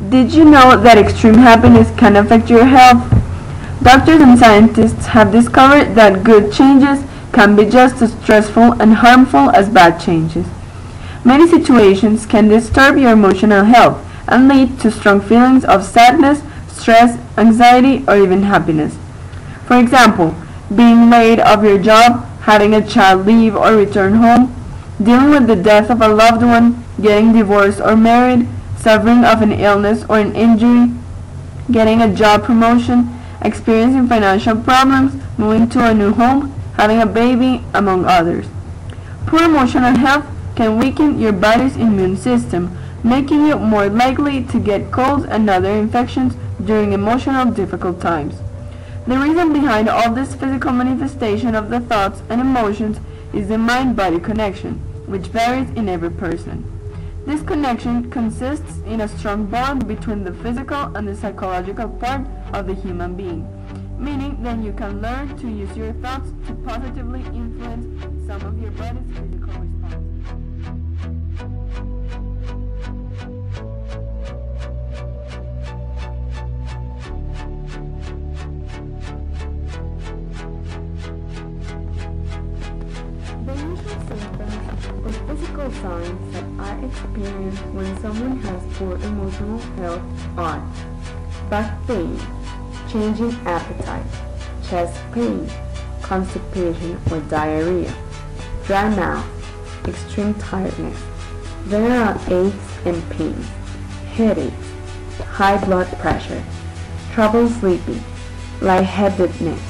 Did you know that extreme happiness can affect your health? Doctors and scientists have discovered that good changes can be just as stressful and harmful as bad changes. Many situations can disturb your emotional health and lead to strong feelings of sadness, stress, anxiety, or even happiness. For example, being laid off your job, having a child leave or return home, dealing with the death of a loved one, getting divorced or married, suffering of an illness or an injury, getting a job promotion, experiencing financial problems, moving to a new home, having a baby, among others. Poor emotional health can weaken your body's immune system, making you more likely to get colds and other infections during emotional difficult times. The reason behind all this physical manifestation of the thoughts and emotions is the mind-body connection, which varies in every person. This connection consists in a strong bond between the physical and the psychological part of the human being, meaning that you can learn to use your thoughts to positively influence some of your body's physical responses. The usual symptoms or physical signs that are experienced when someone has poor emotional health are back pain, changing appetite, chest pain, constipation or diarrhea, dry mouth, extreme tiredness, general aches and pains, headaches, high blood pressure, trouble sleeping, lightheadedness,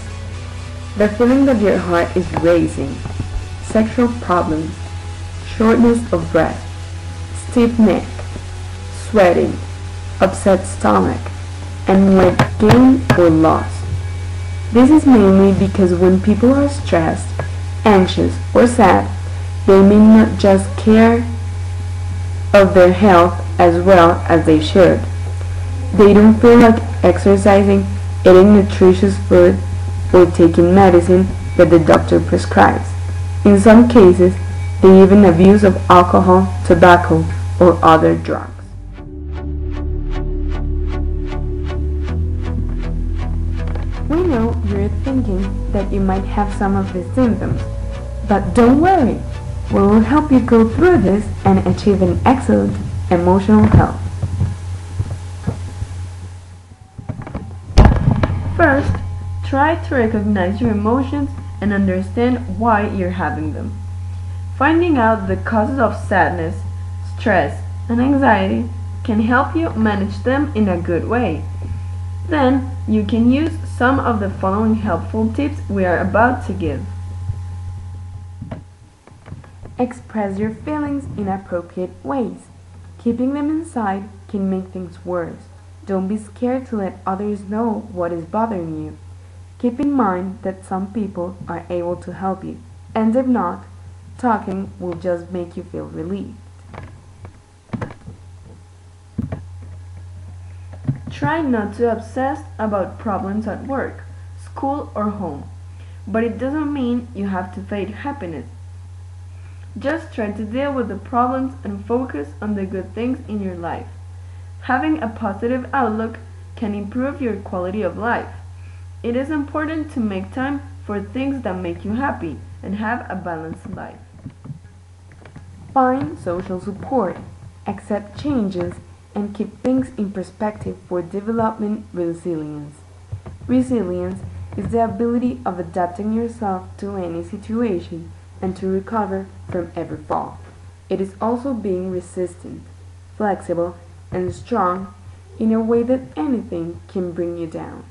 the feeling that your heart is racing, sexual problems, shortness of breath, stiff neck, sweating, upset stomach, and weight gain or loss. This is mainly because when people are stressed, anxious, or sad, they may not just care of their health as well as they should. They don't feel like exercising, eating nutritious food, or taking medicine that the doctor prescribes. In some cases, they even abuse of alcohol, tobacco, or other drugs. We know you're thinking that you might have some of these symptoms, but don't worry. We will help you go through this and achieve an excellent emotional health. First, try to recognize your emotions and understand why you're having them. Finding out the causes of sadness, stress, and anxiety can help you manage them in a good way. Then, you can use some of the following helpful tips we are about to give. Express your feelings in appropriate ways. Keeping them inside can make things worse. Don't be scared to let others know what is bothering you. Keep in mind that some people are able to help you, and if not, talking will just make you feel relieved. Try not to obsess about problems at work, school, or home, but it doesn't mean you have to fake happiness. Just try to deal with the problems and focus on the good things in your life. Having a positive outlook can improve your quality of life. It is important to make time for things that make you happy and have a balanced life. Find social support, accept changes, and keep things in perspective for developing resilience. Resilience is the ability of adapting yourself to any situation and to recover from every fall. It is also being resistant, flexible, and strong in a way that anything can bring you down.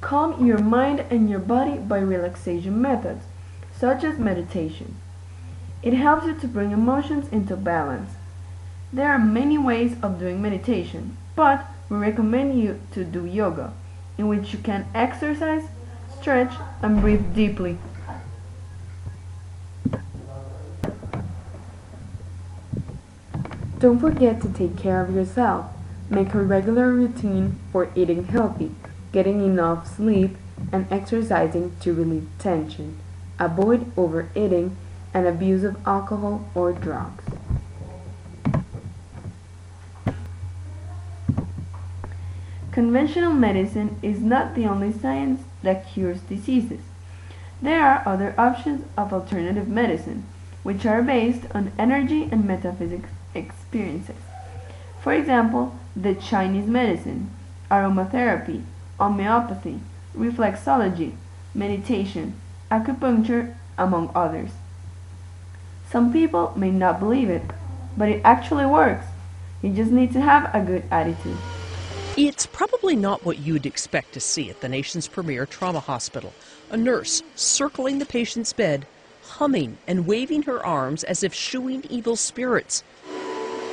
Calm your mind and your body by relaxation methods, such as meditation. It helps you to bring emotions into balance. There are many ways of doing meditation, but we recommend you to do yoga, in which you can exercise, stretch, and breathe deeply. Don't forget to take care of yourself. Make a regular routine for eating healthy, getting enough sleep, and exercising to relieve tension. Avoid overeating and abuse of alcohol or drugs. Conventional medicine is not the only science that cures diseases. There are other options of alternative medicine, which are based on energy and metaphysics experiences. For example, the Chinese medicine, aromatherapy, homeopathy, reflexology, meditation, acupuncture, among others. Some people may not believe it, but it actually works. You just need to have a good attitude. It's probably not what you'd expect to see at the nation's premier trauma hospital. A nurse circling the patient's bed, humming and waving her arms as if shooing evil spirits.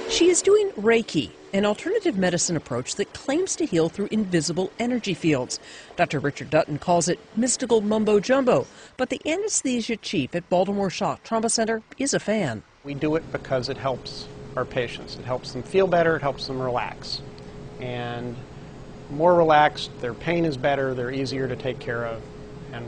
She is doing Reiki, an alternative medicine approach that claims to heal through invisible energy fields. Dr. Richard Dutton calls it mystical mumbo-jumbo, but the anesthesia chief at Baltimore Shock Trauma Center is a fan. We do it because it helps our patients. It helps them feel better, it helps them relax. And more relaxed, their pain is better, they're easier to take care of. And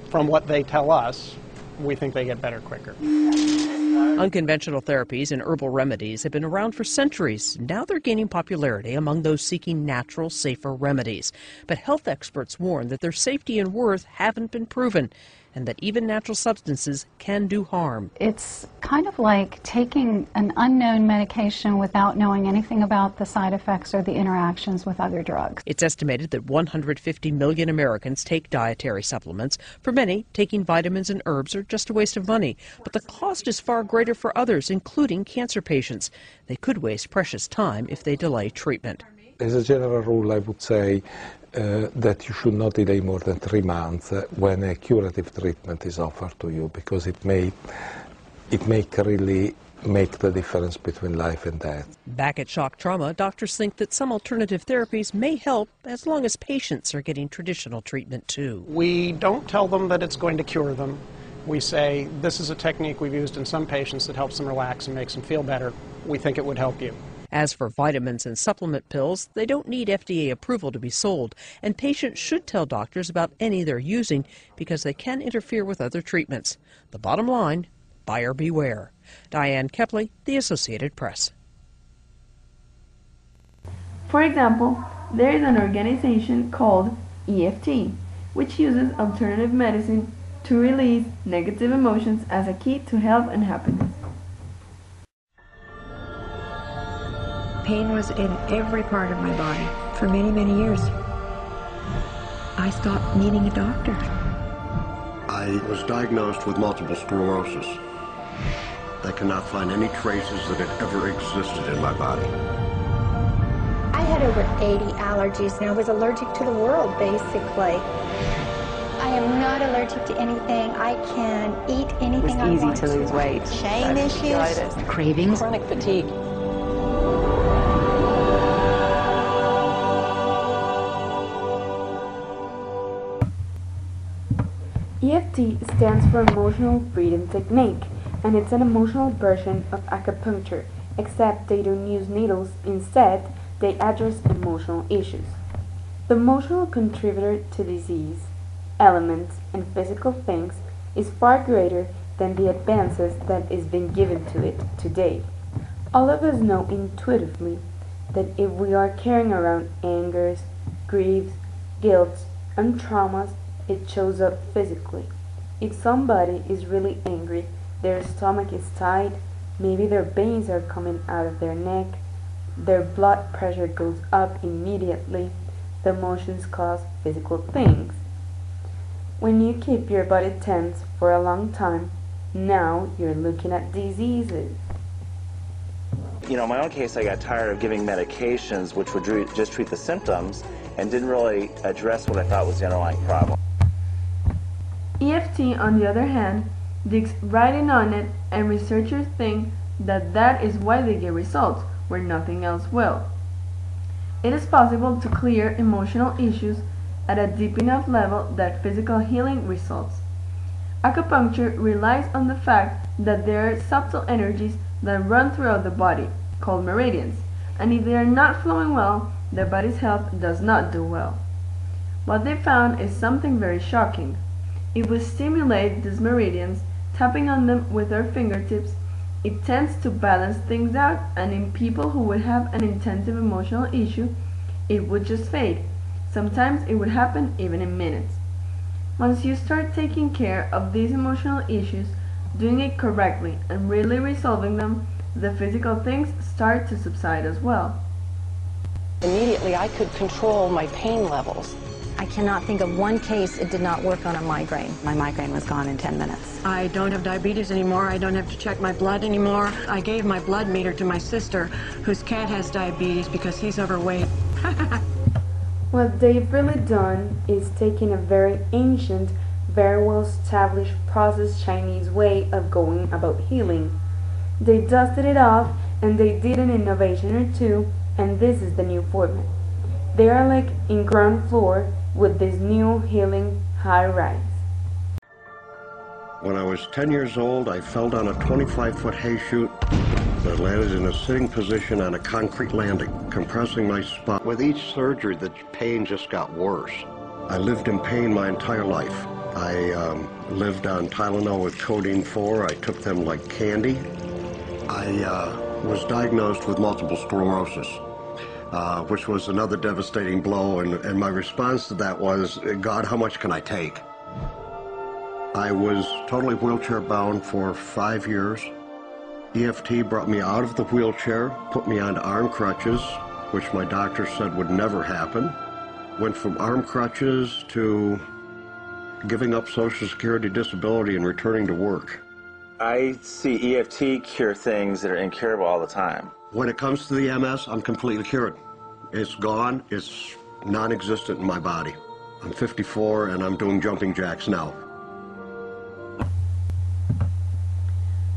from what they tell us, we think they get better quicker. Unconventional therapies and herbal remedies have been around for centuries. Now they're gaining popularity among those seeking natural, safer remedies. But health experts warn that their safety and worth haven't been proven, and that even natural substances can do harm. It's kind of like taking an unknown medication without knowing anything about the side effects or the interactions with other drugs. It's estimated that 150 million Americans take dietary supplements. For many, taking vitamins and herbs are just a waste of money. But the cost is far greater for others, including cancer patients. They could waste precious time if they delay treatment. As a general rule, I would say that you should not delay more than 3 months when a curative treatment is offered to you, because it may really make the difference between life and death. Back at Shock Trauma, doctors think that some alternative therapies may help as long as patients are getting traditional treatment too. We don't tell them that it's going to cure them. We say, this is a technique we've used in some patients that helps them relax and makes them feel better. We think it would help you. As for vitamins and supplement pills, they don't need FDA approval to be sold, and patients should tell doctors about any they're using because they can interfere with other treatments. The bottom line, buyer beware. Diane Kepley, The Associated Press. For example, there is an organization called EFT, which uses alternative medicine to release negative emotions as a key to health and happiness. Pain was in every part of my body for many, many years. I stopped needing a doctor. I was diagnosed with multiple sclerosis. They cannot find any traces that it ever existed in my body. I had over 80 allergies and I was allergic to the world, basically. I am not allergic to anything. I can eat anything I want. It was easy to lose weight. Shame issues. Cravings. Chronic fatigue. EFT stands for Emotional Freedom Technique, and it's an emotional version of acupuncture, except they don't use needles. Instead, they address emotional issues. The emotional contributor to disease, elements, and physical things is far greater than the advances that is being given to it today. All of us know intuitively that if we are carrying around angers, griefs, guilt, and traumas, it shows up physically. If somebody is really angry, their stomach is tight, maybe their veins are coming out of their neck, their blood pressure goes up immediately. The emotions cause physical things. When you keep your body tense for a long time, now you're looking at diseases. You know, in my own case, I got tired of giving medications which would just treat the symptoms and didn't really address what I thought was the underlying problem. EFT, on the other hand, digs right in on it, and researchers think that that is why they get results where nothing else will. It is possible to clear emotional issues at a deep enough level that physical healing results. Acupuncture relies on the fact that there are subtle energies that run throughout the body, called meridians, and if they are not flowing well, the body's health does not do well. What they found is something very shocking. If we stimulate these meridians, tapping on them with our fingertips, it tends to balance things out, and in people who would have an intensive emotional issue, it would just fade. Sometimes it would happen even in minutes. Once you start taking care of these emotional issues, doing it correctly, and really resolving them, the physical things start to subside as well. Immediately, I could control my pain levels. I cannot think of one case it did not work on a migraine. My migraine was gone in 10 minutes. I don't have diabetes anymore. I don't have to check my blood anymore. I gave my blood meter to my sister, whose cat has diabetes because he's overweight. What they've really done is taken a very ancient, very well-established processed Chinese way of going about healing. They dusted it off and they did an innovation or two, and this is the new format. They are like in ground floor with this new healing high rise. When I was 10 years old, I fell down a 25-foot hay chute that landed in a sitting position on a concrete landing, compressing my spine. With each surgery, the pain just got worse. I lived in pain my entire life. I lived on Tylenol with codeine 4. I took them like candy. I was diagnosed with multiple sclerosis, which was another devastating blow, and my response to that was, God, how much can I take? I was totally wheelchair bound for 5 years. EFT brought me out of the wheelchair, put me onto arm crutches, which my doctor said would never happen. Went from arm crutches to giving up Social Security disability and returning to work. I see EFT cure things that are incurable all the time. When it comes to the MS, I'm completely cured. It's gone. It's non-existent in my body. I'm 54 and I'm doing jumping jacks now.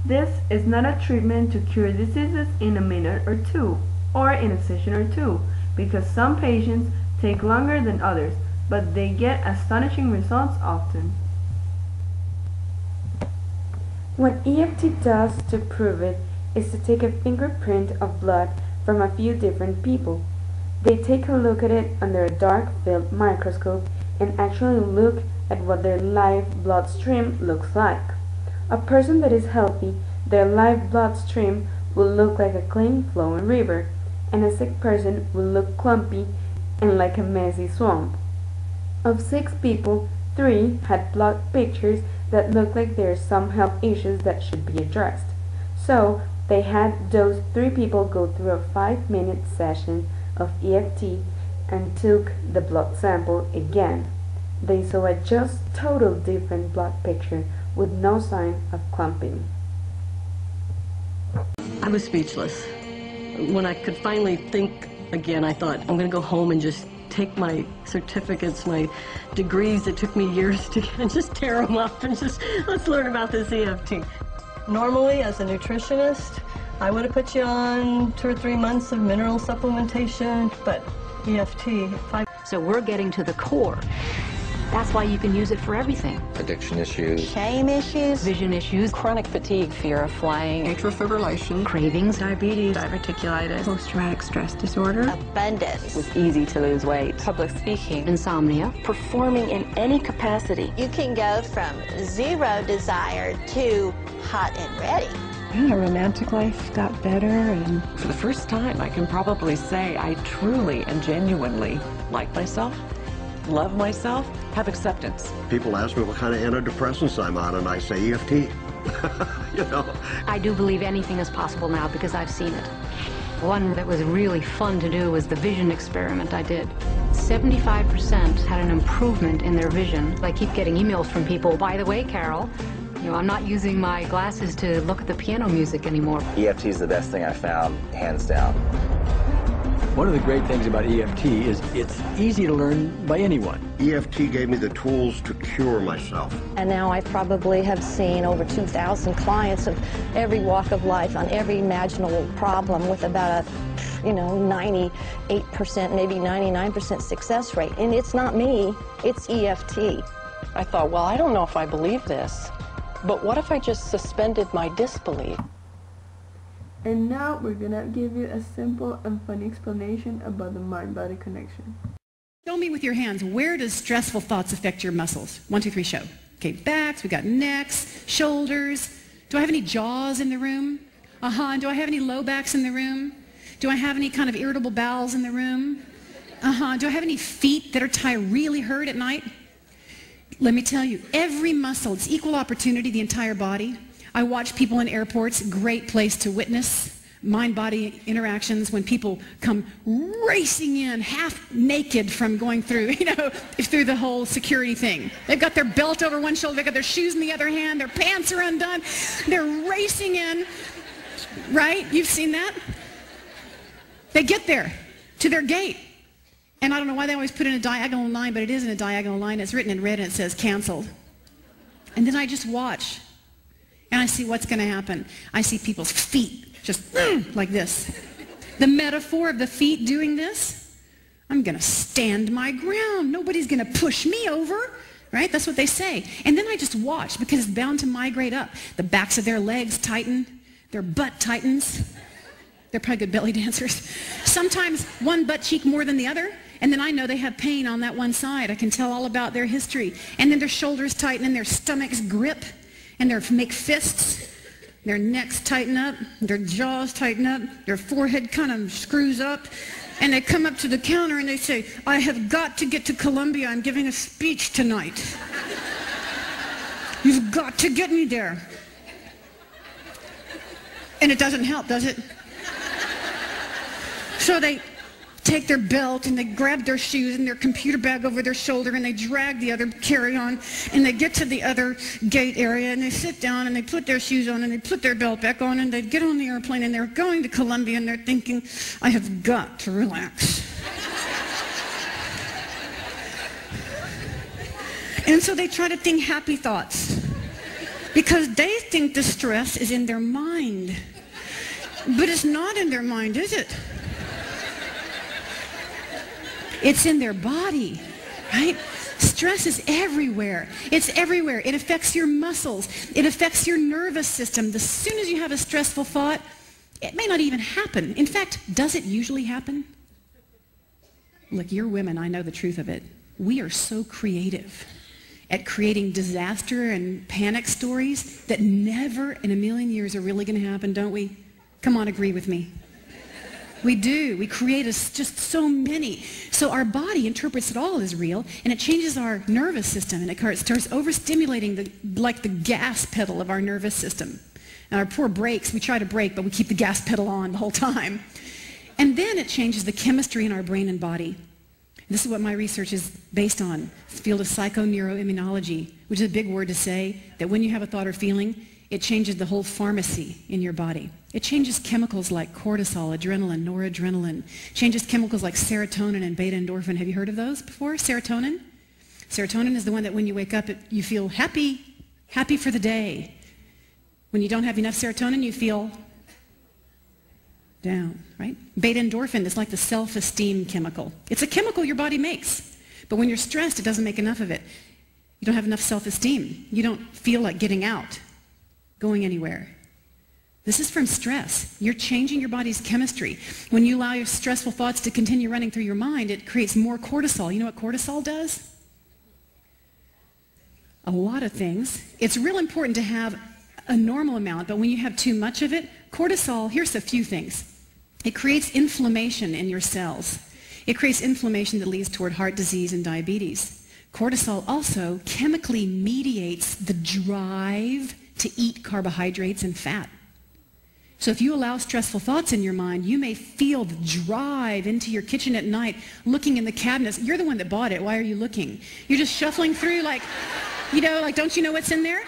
This is not a treatment to cure diseases in a minute or two, or in a session or two, because some patients take longer than others, but they get astonishing results often. What EFT does to prove it is to take a fingerprint of blood from a few different people. They take a look at it under a dark field microscope and actually look at what their live bloodstream looks like. A person that is healthy, their live bloodstream will look like a clean flowing river, and a sick person will look clumpy and like a messy swamp. Of 6 people, 3 had blood pictures that looked like there are some health issues that should be addressed. So they had those 3 people go through a 5-minute session of EFT and took the blood sample again. They saw a just total different blood picture with no sign of clumping. I was speechless. When I could finally think again, I thought, I'm going to go home and just take my certificates, my degrees that took me years to get, and just tear them up and just, let's learn about this EFT. Normally, as a nutritionist, I would have put you on 2 or 3 months of mineral supplementation, but EFT, 5. So we're getting to the core. That's why you can use it for everything. Addiction issues. Shame issues. Vision issues. Chronic fatigue. Fear of flying. Atrial fibrillation. Cravings. Diabetes. Diverticulitis. Post-traumatic stress disorder. Abundance. It was easy to lose weight. Public speaking. Insomnia. Performing in any capacity. You can go from 0 desire to hot and ready. Yeah, romantic life got better, and for the first time I can probably say I truly and genuinely like myself, love myself, have acceptance. People ask me what kind of antidepressants I'm on, and I say EFT. You know. I do believe anything is possible now because I've seen it. One that was really fun to do was the vision experiment I did. 75% had an improvement in their vision. I keep getting emails from people, by the way, Carol, I'm not using my glasses to look at the piano music anymore. EFT is the best thing I found, hands down. One of the great things about EFT is it's easy to learn by anyone. EFT gave me the tools to cure myself. And now I probably have seen over 2,000 clients of every walk of life on every imaginable problem with about a 98%, maybe 99% success rate. And it's not me, it's EFT. I thought, well, I don't know if I believe this, but what if I just suspended my disbelief? And now we're gonna give you a simple and funny explanation about the mind-body connection. Show me with your hands, where does stressful thoughts affect your muscles? 1, 2, 3, show. Okay, backs, we got necks, shoulders. Do I have any jaws in the room? And do I have any low backs in the room? Do I have any kind of irritable bowels in the room? Do I have any feet that are really hurt at night? Let me tell you, every muscle, it's equal opportunity, the entire body. I watch people in airports, great place to witness mind-body interactions when people come racing in half naked from going through, through the whole security thing. They've got their belt over one shoulder, they've got their shoes in the other hand, their pants are undone, they're racing in, right? You've seen that? They get there to their gate. And I don't know why they always put in a diagonal line, but it isn't a diagonal line. It's written in red and it says canceled. And then I just watch. And I see what's going to happen. I see people's feet just like this. The metaphor of the feet doing this, I'm going to stand my ground. Nobody's going to push me over. Right? That's what they say. And then I just watch because it's bound to migrate up. The backs of their legs tighten. Their butt tightens. They're probably good belly dancers. Sometimes one butt cheek more than the other, and then I know they have pain on that one side. I can tell all about their history. And then their shoulders tighten and their stomachs grip, and they make fists. Their necks tighten up, their jaws tighten up, their forehead kind of screws up, and they come up to the counter and they say, I have got to get to Columbia. I'm giving a speech tonight. You've got to get me there. And it doesn't help, does it? So they take their belt and they grab their shoes and their computer bag over their shoulder and they drag the other carry-on and they get to the other gate area and they sit down and they put their shoes on and they put their belt back on and they get on the airplane and they're going to Columbia and they're thinking, I have got to relax. And so they try to think happy thoughts because they think the stress is in their mind. But it's not in their mind, is it? It's in their body, right? Stress is everywhere. It's everywhere. It affects your muscles. It affects your nervous system. As soon as you have a stressful thought, it may not even happen. In fact, does it usually happen? Look, you're women. I know the truth of it. We are so creative at creating disaster and panic stories that never in a million years are really going to happen, don't we? Come on, agree with me. We do. We create just so many. So our body interprets it all as real, and it changes our nervous system, and it starts overstimulating like the gas pedal of our nervous system. And our poor brakes, we try to brake, but we keep the gas pedal on the whole time. And then it changes the chemistry in our brain and body. This is what my research is based on. It's the field of psychoneuroimmunology, which is a big word to say, that when you have a thought or feeling, it changes the whole pharmacy in your body. It changes chemicals like cortisol, adrenaline, noradrenaline. Changes chemicals like serotonin and beta endorphin. Have you heard of those before? Serotonin? Serotonin is the one that when you wake up, you feel happy for the day. When you don't have enough serotonin, you feel down, right? Beta endorphin is like the self-esteem chemical. It's a chemical your body makes. But when you're stressed, it doesn't make enough of it. You don't have enough self-esteem. You don't feel like getting out, going anywhere. This is from stress. You're changing your body's chemistry. When you allow your stressful thoughts to continue running through your mind, it creates more cortisol. You know what cortisol does? A lot of things. It's real important to have a normal amount, but when you have too much of it, cortisol, here's a few things. It creates inflammation in your cells. It creates inflammation that leads toward heart disease and diabetes. Cortisol also chemically mediates the drive to eat carbohydrates and fat. So if you allow stressful thoughts in your mind, you may feel the drive into your kitchen at night, looking in the cabinets. You're the one that bought it. Why are you looking? You're just shuffling through like, don't you know what's in there?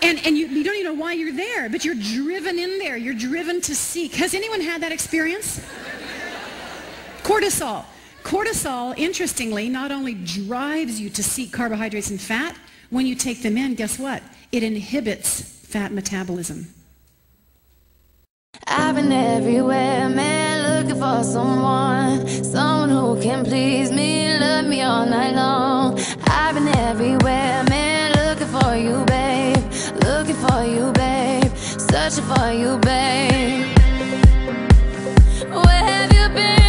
And you don't even know why you're there, but you're driven in there. You're driven to seek. Has anyone had that experience? Cortisol. Cortisol, interestingly, not only drives you to seek carbohydrates and fat, when you take them in, guess what? It inhibits fat metabolism. I've been everywhere, man, looking for someone who can please me, love me all night long. I've been everywhere, man, looking for you, babe, searching for you, babe. Where have you been?